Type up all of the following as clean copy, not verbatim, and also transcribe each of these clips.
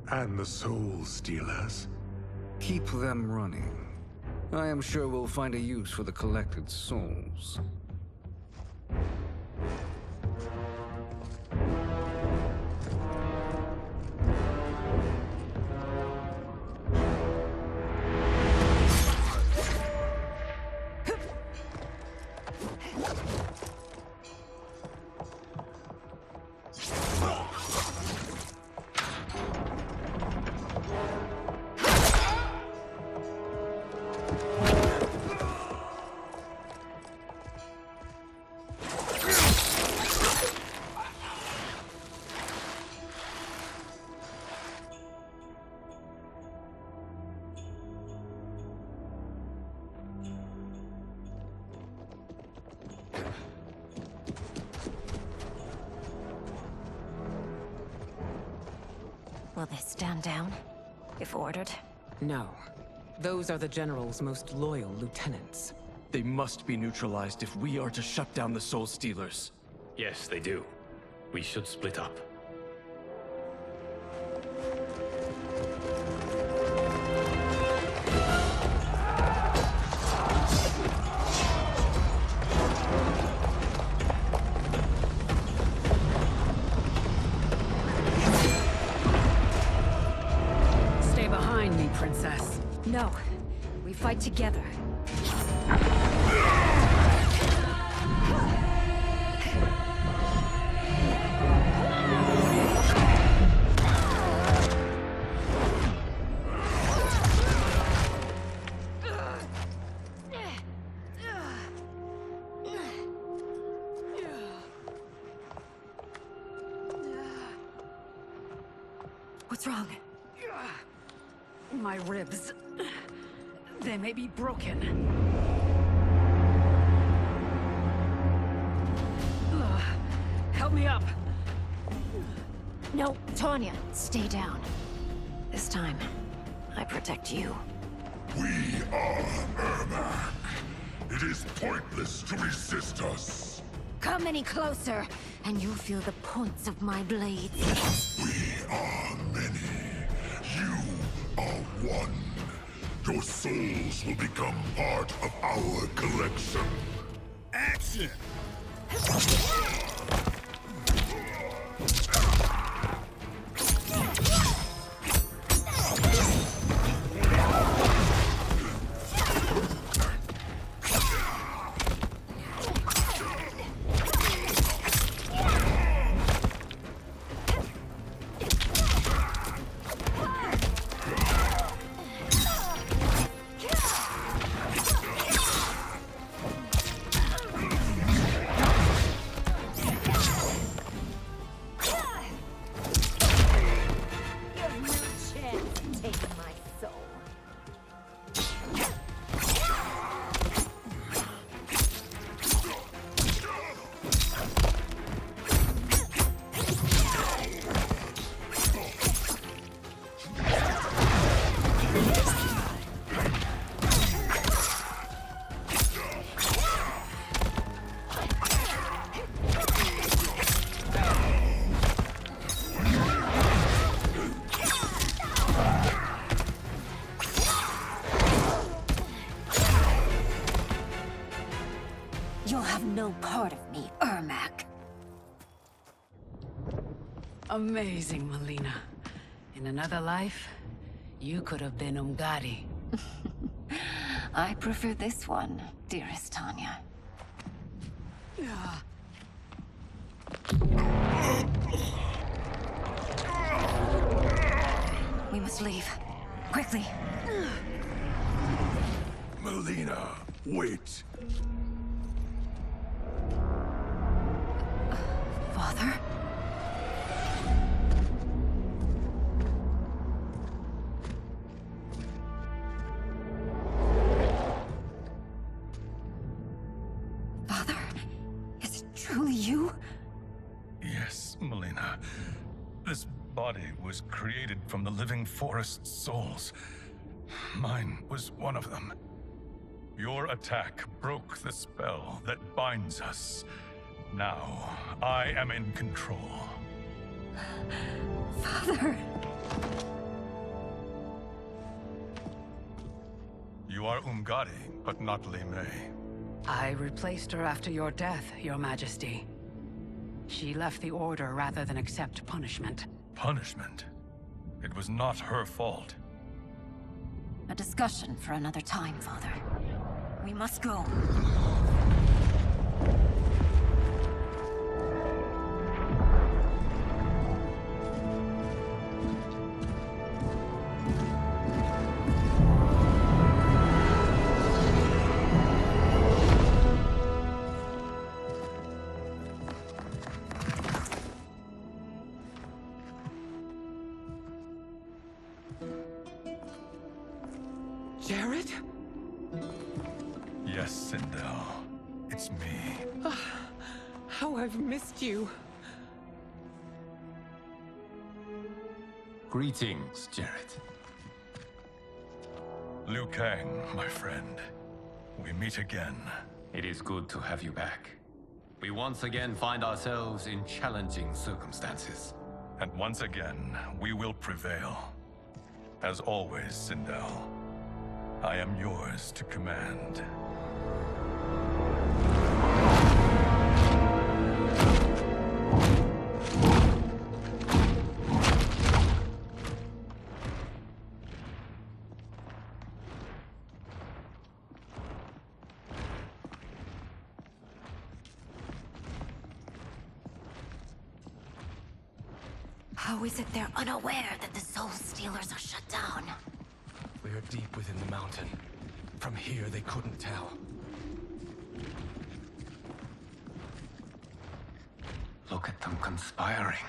And the Soul Stealers? Keep them running. I am sure we'll find a use for the collected souls. Will they stand down, if ordered? No. Those are the General's most loyal lieutenants. They must be neutralized if we are to shut down the Soul Stealers. Yes, they do. We should split up. Stay behind me, Princess. No. We fight together. What's wrong? My ribs. They may be broken. Help me up. No, Tanya, stay down. This time, I protect you. We are Ermac. It is pointless to resist us. Come any closer, and you'll feel the points of my blades. We are many. You are one. Your souls will become part of our collection. Action! You'll have no part of me, Ermac. Amazing, Melina. In another life, you could have been Umgadi. I prefer this one, dearest Tanya. We must leave. Quickly. Melina, wait. Father? Father? Is it truly you? Yes, Melina. This body was created from the living forest's souls. Mine was one of them. Your attack broke the spell that binds us. Now, I am in control. Father! You are Umgadi, but not Li Mei. I replaced her after your death, Your Majesty. She left the Order rather than accept punishment. Punishment? It was not her fault. A discussion for another time, Father. We must go. Jared? Yes, Sindel. It's me. How I've missed you. Greetings, Jared. Liu Kang, my friend. We meet again. It is good to have you back. We once again find ourselves in challenging circumstances. And once again, we will prevail. As always, Sindel, I am yours to command. How is it they're unaware that the Soul Stealers are shut down? We are deep within the mountain. From here, they couldn't tell. Look at them conspiring.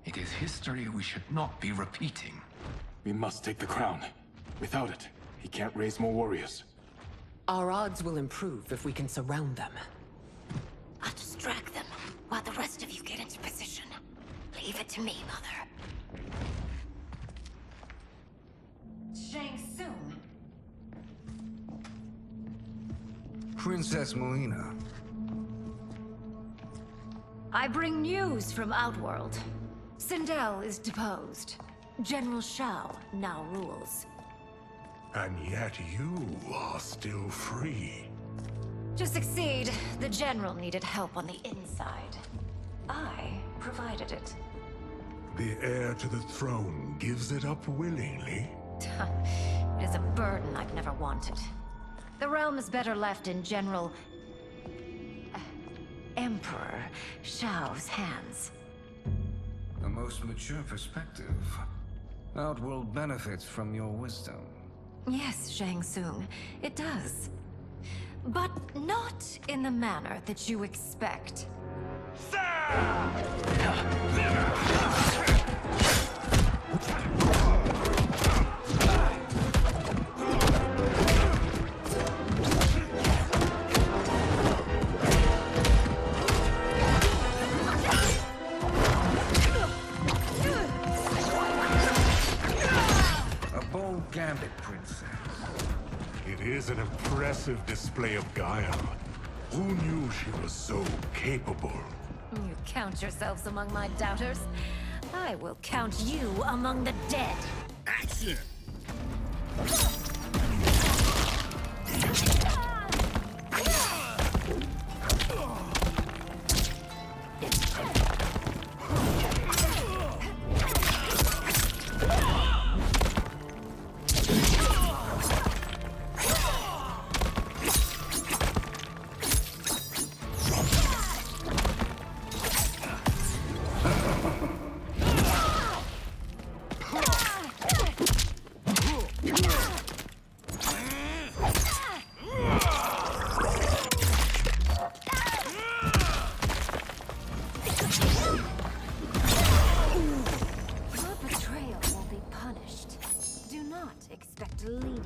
It is history we should not be repeating. We must take the crown. Without it, he can't raise more warriors. Our odds will improve if we can surround them. I'll distract them while the rest of you get into position. Leave it to me, Mother. Shang Tsung. Princess Melina. I bring news from Outworld. Sindel is deposed. General Shao now rules. And yet you are still free. To succeed, the General needed help on the inside. I provided it. The heir to the throne gives it up willingly. It is a burden I've never wanted. The realm is better left in General... Emperor Shao's hands. A most mature perspective. Outworld benefits from your wisdom. Yes, Shang Tsung, it does. But not in the manner that you expect. A bold gambit, Princess. It is an impressive display of guile. Who knew she was so capable? You count yourselves among my doubters. I will count you among the dead. Action! Your betrayal will be punished. Do not expect lenience.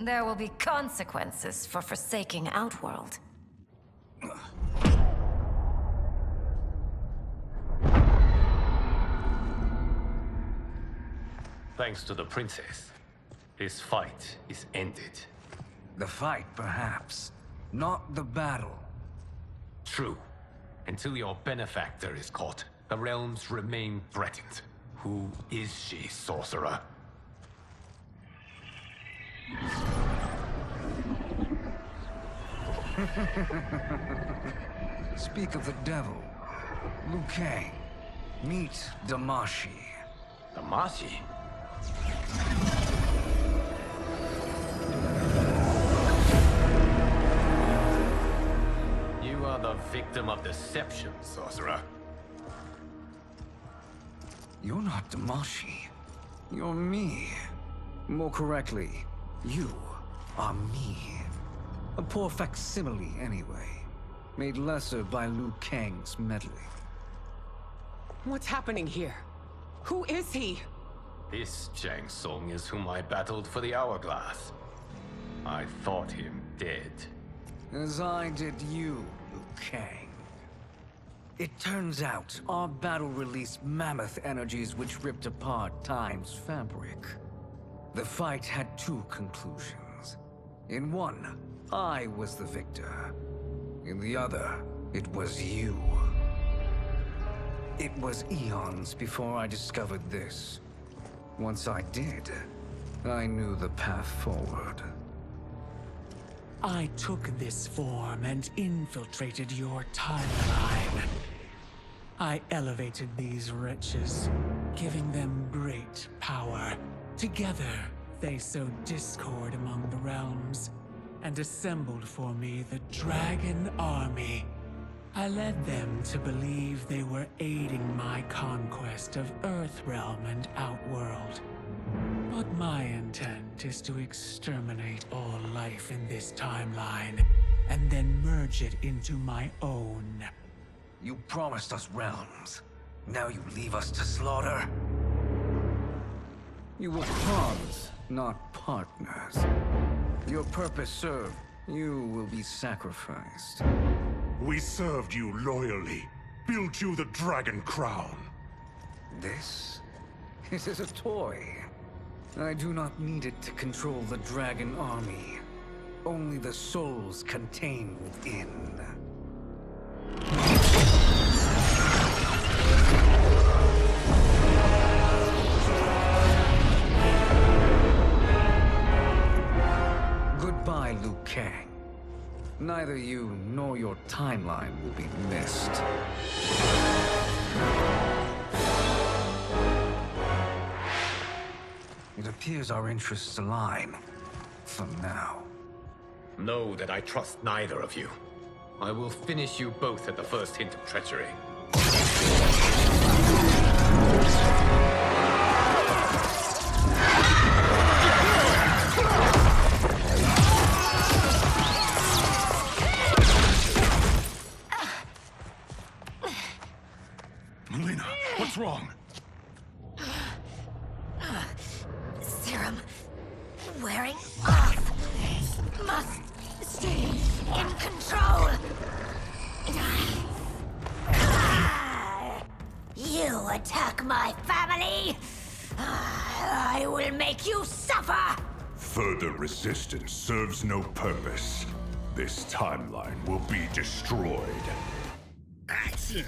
There will be consequences for forsaking Outworld. Thanks to the princess, this fight is ended. The fight, perhaps. Not the battle. True. Until your benefactor is caught, the realms remain threatened. Who is she, sorcerer? Speak of the devil. Liu Kang. Meet Damashi. Damashi? You are the victim of deception, sorcerer. You're not Damashi. You're me. More correctly, you are me. A poor facsimile, anyway. Made lesser by Liu Kang's meddling. What's happening here? Who is he? This Shang Tsung is whom I battled for the Hourglass. I thought him dead. As I did you, Liu Kang. It turns out our battle released mammoth energies which ripped apart time's fabric. The fight had two conclusions. In one, I was the victor. In the other, it was you. It was eons before I discovered this. Once I did, I knew the path forward. I took this form and infiltrated your timeline. I elevated these wretches, giving them great power. Together, they sowed discord among the realms, and assembled for me the Dragon Army. I led them to believe they were aiding my conquest of Earthrealm and Outworld. But my intent is to exterminate all life in this timeline, and then merge it into my own. You promised us realms. Now you leave us to slaughter? You were pawns, not partners. Your purpose served, you will be sacrificed. We served you loyally, built you the Dragon Crown. This? It is a toy. I do not need it to control the Dragon Army. Only the souls contained within. Goodbye, Liu Kang. Neither you nor your timeline will be missed. It appears our interests align. For now. Know that I trust neither of you. I will finish you both at the first hint of treachery. Melina, what's wrong? Serum wearing off. Must stay in control. You attack my family. I will make you suffer. Further resistance serves no purpose. This timeline will be destroyed. Action!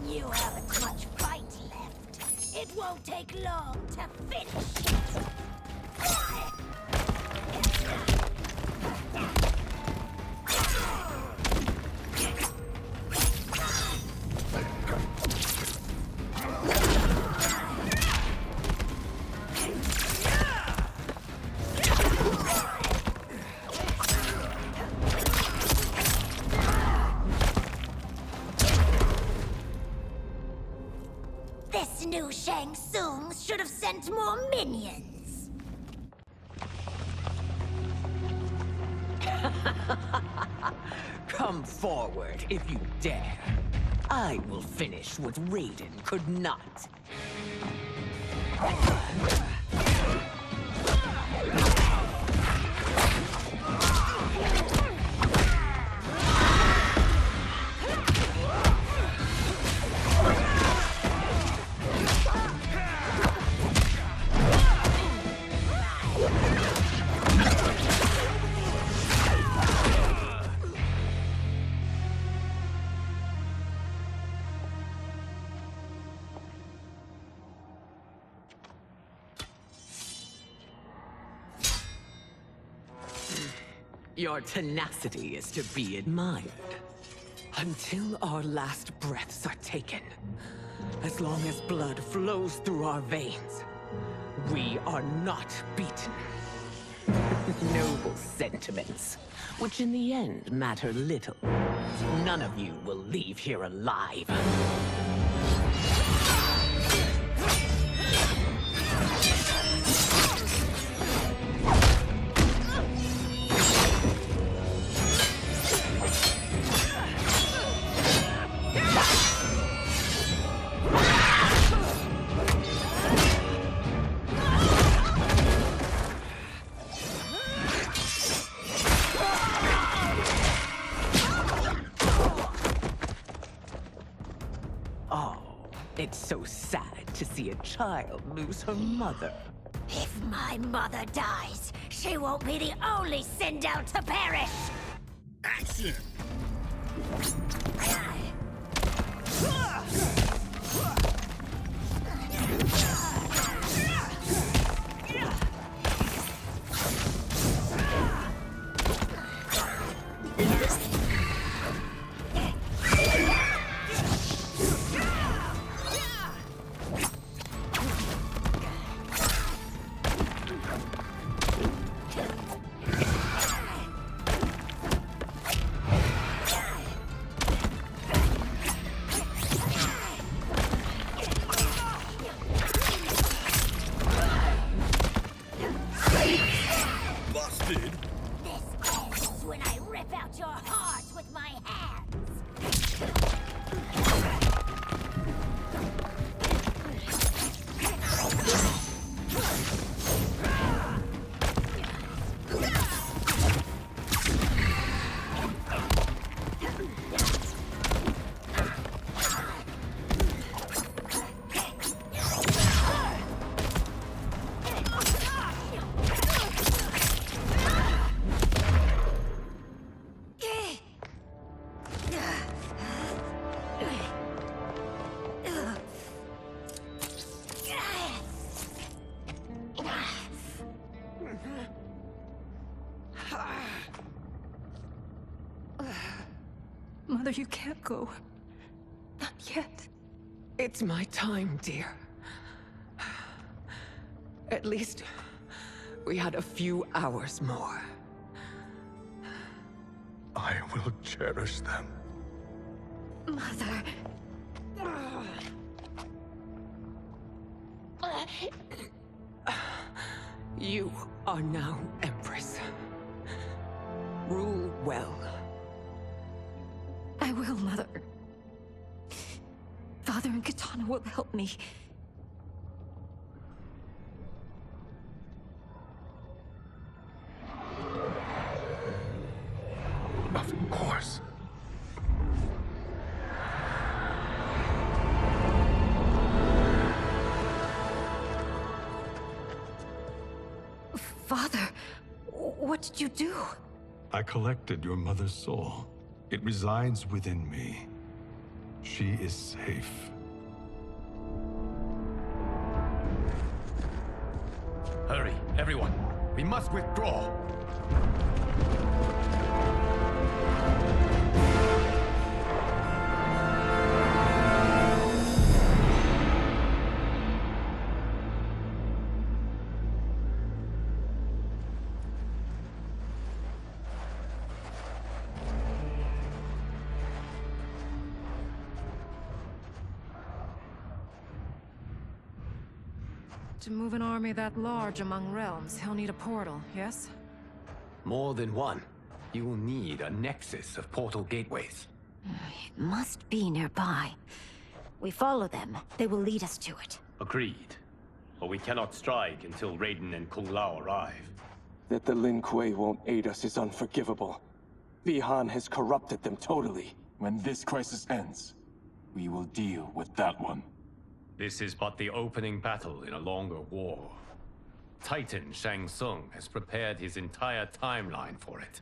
You haven't much fight left. should have sent more minions. Come forward if you dare. I will finish what Raiden could not. Your tenacity is to be admired. Until our last breaths are taken, as long as blood flows through our veins, we are not beaten. Noble sentiments, which in the end matter little. None of you will leave here alive. It's so sad to see a child lose her mother. If my mother dies, she won't be the only Sindel to perish! Action! Mother, you can't go. Not yet. It's my time, dear. At least, we had a few hours more. I will cherish them. Mother... You are now Empress. Rule well. I will, Mother. Father and Katana will help me. Of course. Father, what did you do? I collected your mother's soul. It resides within me. She is safe. Hurry, everyone. We must withdraw. To move an army that large among realms, he'll need a portal, yes? More than one. You will need a nexus of portal gateways. It must be nearby. We follow them, they will lead us to it. Agreed. But we cannot strike until Raiden and Kung Lao arrive. That the Lin Kuei won't aid us is unforgivable. Bihan has corrupted them totally. When this crisis ends, we will deal with that one. This is but the opening battle in a longer war. Titan Shang Tsung has prepared his entire timeline for it.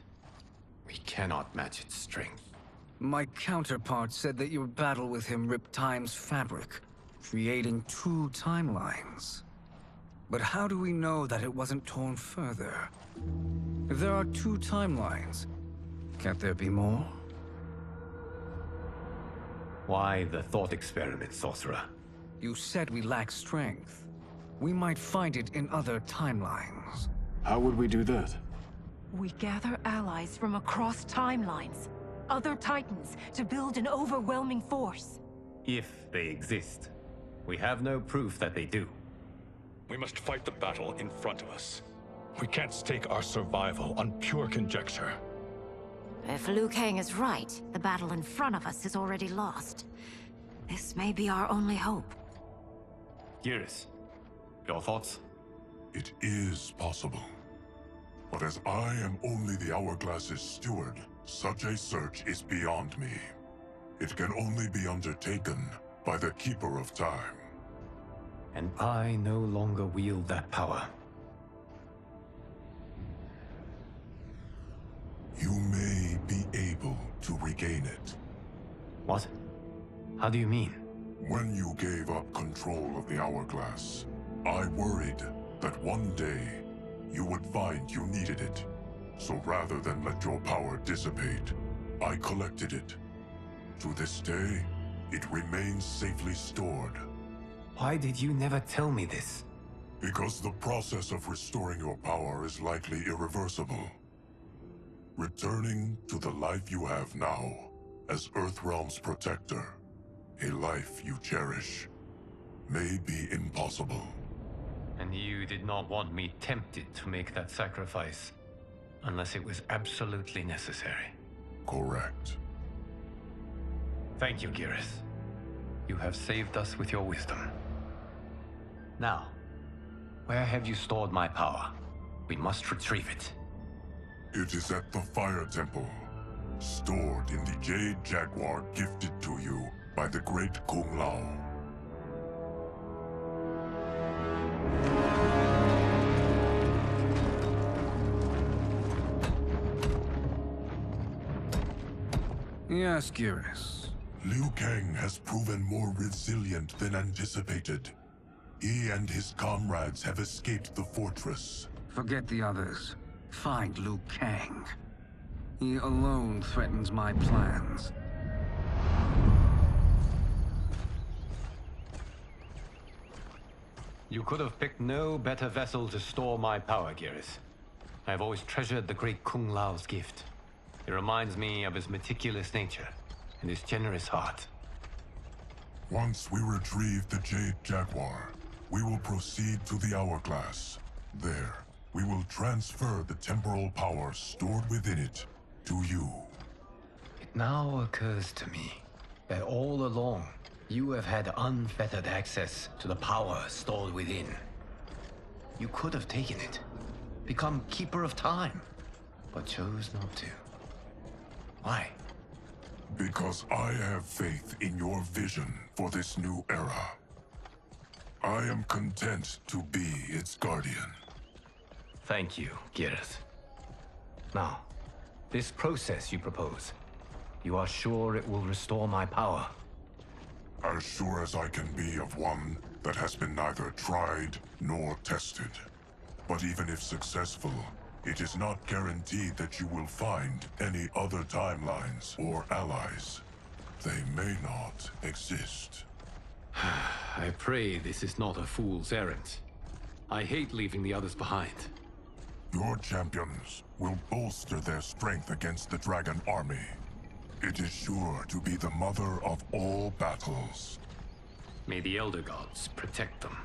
We cannot match its strength. My counterpart said that your battle with him ripped time's fabric, creating 2 timelines. But how do we know that it wasn't torn further? If there are 2 timelines, can't there be more? Why the thought experiment, Sorcerer? You said we lack strength. We might find it in other timelines. How would we do that? We gather allies from across timelines, other titans, to build an overwhelming force. If they exist. We have no proof that they do. We must fight the battle in front of us. We can't stake our survival on pure conjecture. If Liu Kang is right, the battle in front of us is already lost. This may be our only hope. Geras, your thoughts? It is possible. But as I am only the Hourglass's steward, such a search is beyond me. It can only be undertaken by the Keeper of Time. And I no longer wield that power. You may be able to regain it. What? How do you mean? When you gave up control of the Hourglass, I worried that one day you would find you needed it. So rather than let your power dissipate, I collected it. To this day, it remains safely stored. Why did you never tell me this? Because the process of restoring your power is likely irreversible. Returning to the life you have now, as Earthrealm's protector, a life you cherish, may be impossible. And you did not want me tempted to make that sacrifice, unless it was absolutely necessary. Correct. Thank you, Geras. You have saved us with your wisdom. Now, where have you stored my power? We must retrieve it. It is at the Fire Temple, stored in the Jade Jaguar gifted to you by the great Kung Lao. Yes, Geras. Liu Kang has proven more resilient than anticipated. He and his comrades have escaped the fortress. Forget the others. Find Liu Kang. He alone threatens my plans. You could have picked no better vessel to store my power, Geras. I have always treasured the great Kung Lao's gift. It reminds me of his meticulous nature and his generous heart. Once we retrieve the Jade Jaguar, we will proceed to the Hourglass. There, we will transfer the temporal power stored within it to you. It now occurs to me that all along, you have had unfettered access to the power stored within. You could have taken it, become Keeper of Time, but chose not to. Why? Because I have faith in your vision for this new era. I am content to be its guardian. Thank you, Geras. Now, this process you propose, you are sure it will restore my power? As sure as I can be of one that has been neither tried nor tested. But even if successful, it is not guaranteed that you will find any other timelines or allies. They may not exist. I pray this is not a fool's errand. I hate leaving the others behind. Your champions will bolster their strength against the Dragon Army. It is sure to be the mother of all battles. May the Elder Gods protect them.